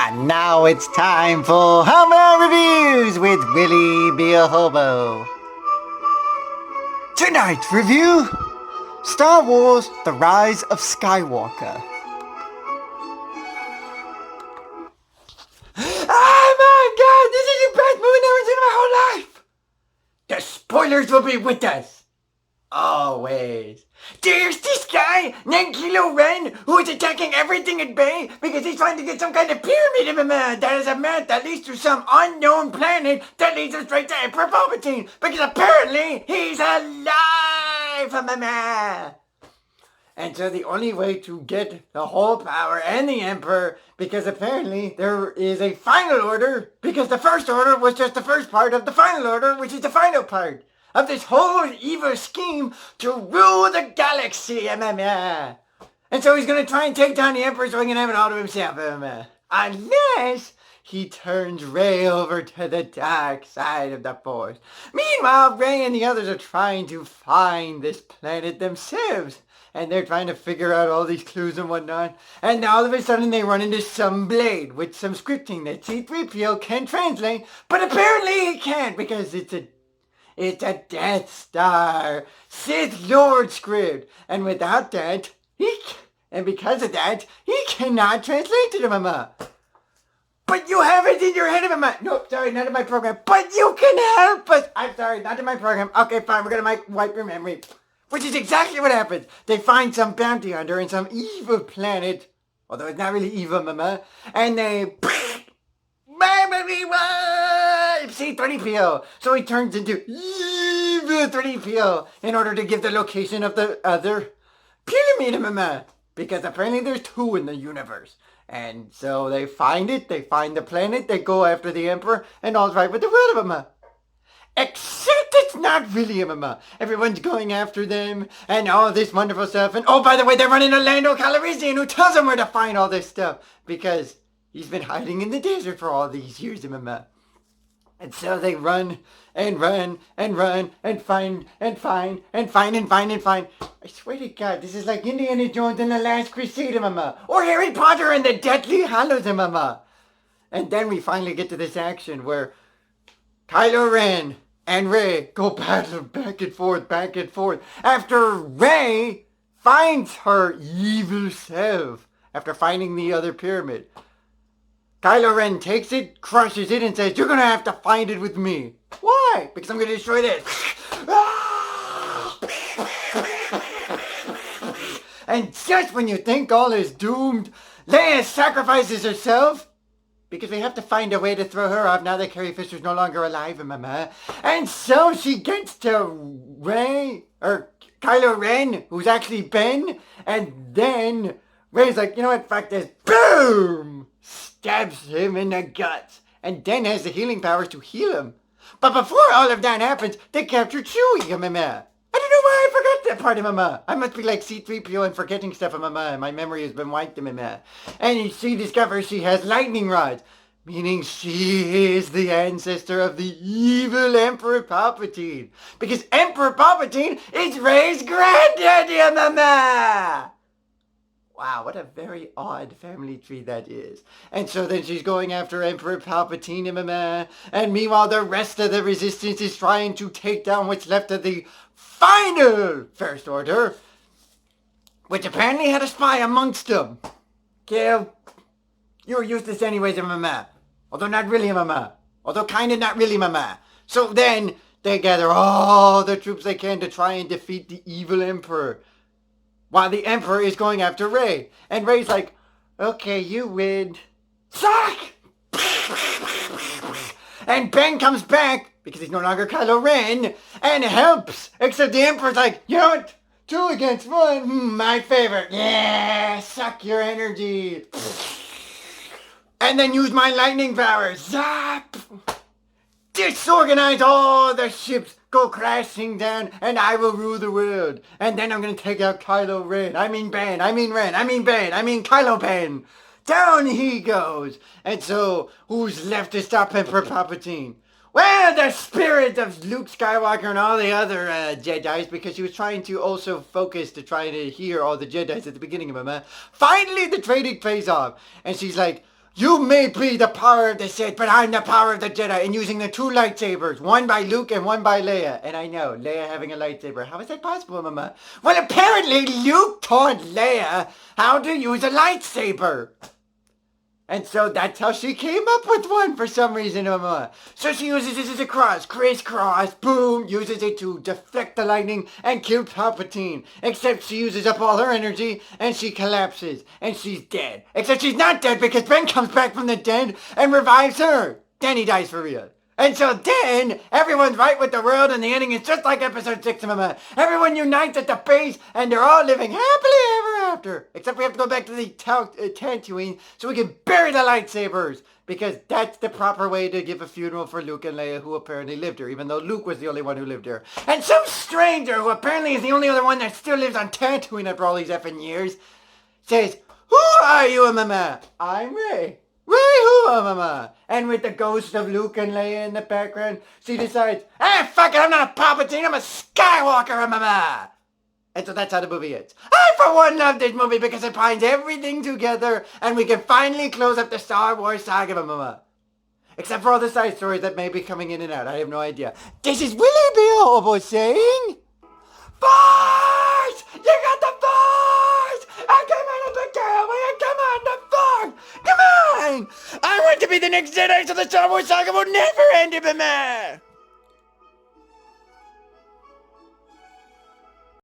And now it's time for Hobo Reviews with Willie B.A. Hobo. Tonight's review, Star Wars The Rise of Skywalker. Oh my god, this is the best movie I've ever seen in my whole life! The spoilers will be with us. Always. There's this guy named Kylo Ren who is attacking everything at bay because he's trying to get some kind of pyramid of a man that is a map that leads to some unknown planet that leads us straight to Emperor Palpatine because apparently he's alive, mama. And so the only way to get the whole power and the Emperor, because apparently there is a final order, because the first order was just the first part of the final order, which is the final part of this whole evil scheme to rule the galaxy, mama. And so he's going to try and take down the Emperor so he can have it all to himself, mama. Unless he turns Rey over to the dark side of the Force. Meanwhile, Rey and the others are trying to find this planet themselves. And they're trying to figure out all these clues and whatnot. And all of a sudden they run into some blade with some scripting that C-3PO can translate. But apparently he can't because it's a Death Star Sith Lord script. And without that, and because of that, he cannot translate to the mama. But you have it in your head, mama. No, sorry, not in my program. But you can help us. I'm sorry, not in my program. Okay, fine, we're gonna wipe your memory. Which is exactly what happens. They find some bounty hunter in some evil planet. Although it's not really evil, mama. And they C-3PO. So he turns into evil 3PO in order to give the location of the other pyramid, mama. Because apparently there's two in the universe. And so they find it, they find the planet, they go after the Emperor, and all's right with the world, mama. Except it's not really mama. Everyone's going after them and all this wonderful stuff. And oh, by the way, they're running to Lando Calrissian who tells them where to find all this stuff. Because he's been hiding in the desert for all these years, mama. And so they run and run and run and find and find and find and find and find. I swear to God, this is like Indiana Jones and the Last Crusade, mama. Or Harry Potter and the Deathly Hallows, mama. And then we finally get to this action where Kylo Ren and Rey go battle back and forth. After Rey finds her evil self, after finding the other pyramid, Kylo Ren takes it, crushes it, and says, "You're going to have to find it with me." Why? Because I'm going to destroy this. And just when you think all is doomed, Leia sacrifices herself. Because they have to find a way to throw her off now that Carrie Fisher's no longer alive, mama. And so she gets to Kylo Ren, who's actually Ben. And then Rey's like, you know what, fuck this. Boom! Stabs him in the guts. And then has the healing powers to heal him. But before all of that happens, they capture Chewie, mama. I don't know why I forgot that part of mama. I must be like C-3PO and forgetting stuff of mama. My memory has been wiped, mama. And she discovers she has lightning rods. Meaning she is the ancestor of the evil Emperor Palpatine. Because Emperor Palpatine is Rey's granddaddy, mama. Wow, what a very odd family tree that is. And so then she's going after Emperor Palpatine, mama. And meanwhile, the rest of the Resistance is trying to take down what's left of the final First Order, which apparently had a spy amongst them. Kill. You were useless anyways, mama. Although not really, mama. Although kind of not really, mama. So then they gather all the troops they can to try and defeat the evil Emperor. While the Emperor is going after Rey. And Rey's like, okay, you win. Suck! And Ben comes back, because he's no longer Kylo Ren, and helps. Except the Emperor's like, you know what? 2 against 1, my favorite. Yeah, suck your energy. And then use my lightning power. Zap! Disorganize all the ships. Go crashing down, and I will rule the world. And then I'm going to take out Kylo Ren. I mean Kylo Ben. Down he goes. And so, who's left to stop Emperor Palpatine? Well, the spirit of Luke Skywalker and all the other Jedis, because she was trying to also focus to try to hear all the Jedis at the beginning of him. Finally, the trading pays off. And she's like, You may be the power of the Sith, but I'm the power of the Jedi, and using the two lightsabers, one by Luke and one by Leia. And I know, Leia having a lightsaber. How is that possible, Mama? Well, apparently Luke taught Leia how to use a lightsaber. And so that's how she came up with one for some reason, Mama. So she uses this as a cross, crisscross, boom, uses it to deflect the lightning and kill Palpatine. Except she uses up all her energy and she collapses and she's dead. Except she's not dead because Ben comes back from the dead and revives her. Then he dies for real. And so then, everyone's right with the world and the ending is just like episode 6, Mama. Everyone unites at the base and they're all living happily ever after. Except we have to go back to the Tatooine so we can bury the lightsabers. Because that's the proper way to give a funeral for Luke and Leia, who apparently lived here, even though Luke was the only one who lived here. And some stranger, who apparently is the only other one that still lives on Tatooine after all these effing years, says, "Who are you, Mama?" "I'm Rey." "Rey who, Mama?" And with the ghost of Luke and Leia in the background, she decides, fuck it, I'm not a Palpatine, I'm a Skywalker, Mama. And so that's how the movie ends. I, for one, love this movie because it binds everything together and we can finally close up the Star Wars saga, Mama. Except for all the side stories that may be coming in and out. I have no idea. This is Willie B.A. Hobo saying, Force! You got the Force! I came out of the doorway, come on, the Force! Come on! I want to be the next Jedi so the Star Wars saga will never end, Mama!